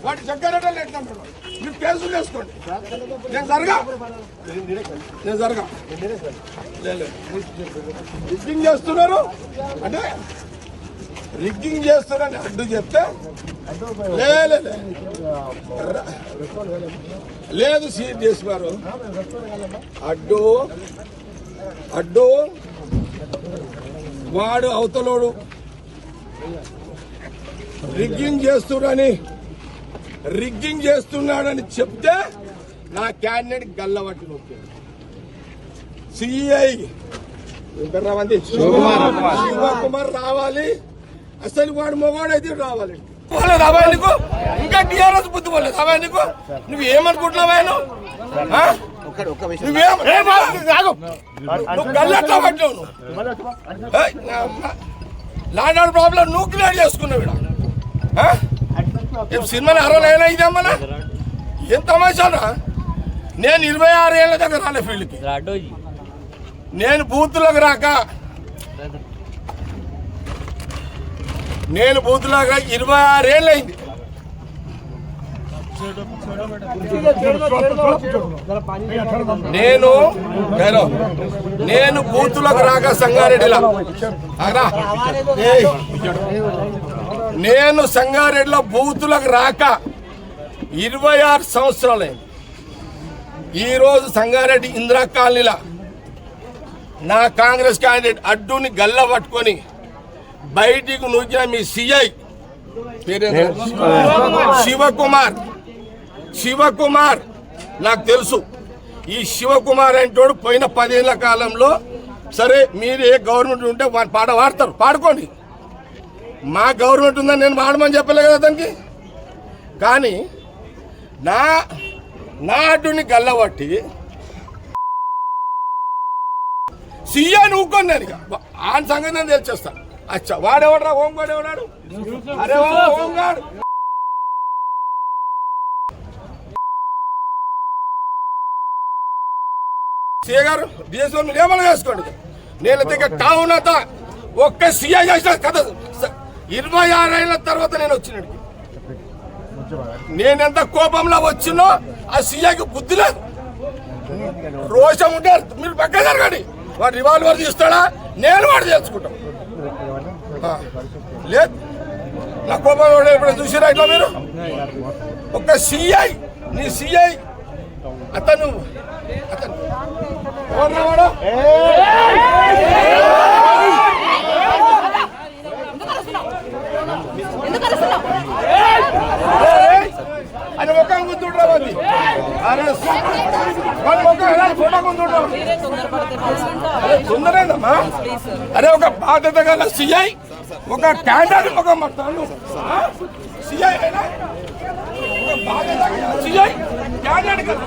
వాటి చక్కెరటలు ఎట్లంటాడు మీరు కేసులు వేసుకోండి. నేను జరగా రిగ్గింగ్ చేస్తున్నారు అంటే రిగ్గింగ్ చేస్తున్నారని అడ్డు చెప్తే లేదు సీట్ చేస్తున్నారు. అడ్డు వాడు అవతలోడు రిగ్గింగ్ చేస్తున్నాడని చెప్తే నా క్యాండిడేట్ గల్లబట్టి నొక్కాడు. సిఐ శివకుమార్ రావాలి. అసలు వాడు మొగాడైతే రావాలి. నీకు ఇంకా టీఆర్ఎస్ బుద్ధి పోలేదు అబ్బాయి. నీకు నువ్వు ఏమనుకుంటున్నావా? నువ్వు గల్లెట్లా పట్టావు. ల్యాండ్ ఆర్డర్ ప్రాబ్లం నువ్వు క్లియర్ చేసుకున్నావు. సినిమాని అరవైనా ఇదేమన్నా ఏం తమాషానా? నేను 26 ఏళ్ళ దగ్గర రాలే ఫీల్డ్కి. నేను బూత్లోకి రాక 26 ఏళ్ళు అయింది. నేను బూత్లోకి రాక సంగారెడ్డిలో బూతులకు రాక 26 సంవత్సరాలైంది. ఈరోజు సంగారెడ్డి ఇందిరా కాలనీలో నా కాంగ్రెస్ క్యాండిడేట్ అడ్డుని గల్ల పట్టుకొని బయటికి నూకిన మీ సిఐ శివకుమార్ నాకు తెలుసు. ఈ శివకుమార్ అంటోడు పోయిన 10 ఏళ్ల కాలంలో సరే మీరు ఏ గవర్నమెంట్ ఉంటే పాట పాడతారు, పాడుకోండి. మా గవర్నమెంట్ ఉందని నేను వాడమని చెప్పలే కదా దానికి. కానీ నా అడ్డుని గల్లబట్టి సీఎని ఊక్కొని నేను ఆయన సంగతి నేను తెలిచేస్తాను. అచ్చా వాడేవాడరా ఓంగాడు ఎవడాడు? అరే ఓంగాడు సీఏ గారు డిఎస్ఓ మీరు ఏమన్నా చేసుకోండి. నేను దగ్గర టౌన్ అంతా ఒక్క సీఐ చేసిన కథ 26 ఏళ్ళ తర్వాత నేను వచ్చినట్టు. నేనెంత కోపంలో వచ్చినో ఆ సీఐకి బుద్ధి లేదు, రోషం ఉంటే మీరు పక్క జరగండి. వాడు రివాల్వర్ తీస్తాడా నేను వాడు తెలుసుకుంటాం. లేదు నా కోపం ఇప్పుడు చూసిరా ఇట్లా మీరు. ఒక సిఐ నీ సిఐ అతను ఎవరు అని ఒక గుర్తుండ్రా మంది తొందరేందమ్మా. అరే ఒక బాధ్యత గల సిఐ ఒక క్యాండిడేట్ ఒక సిఐ ఒక బాధ్యత సిఐ క్యాండిడేట్ కదా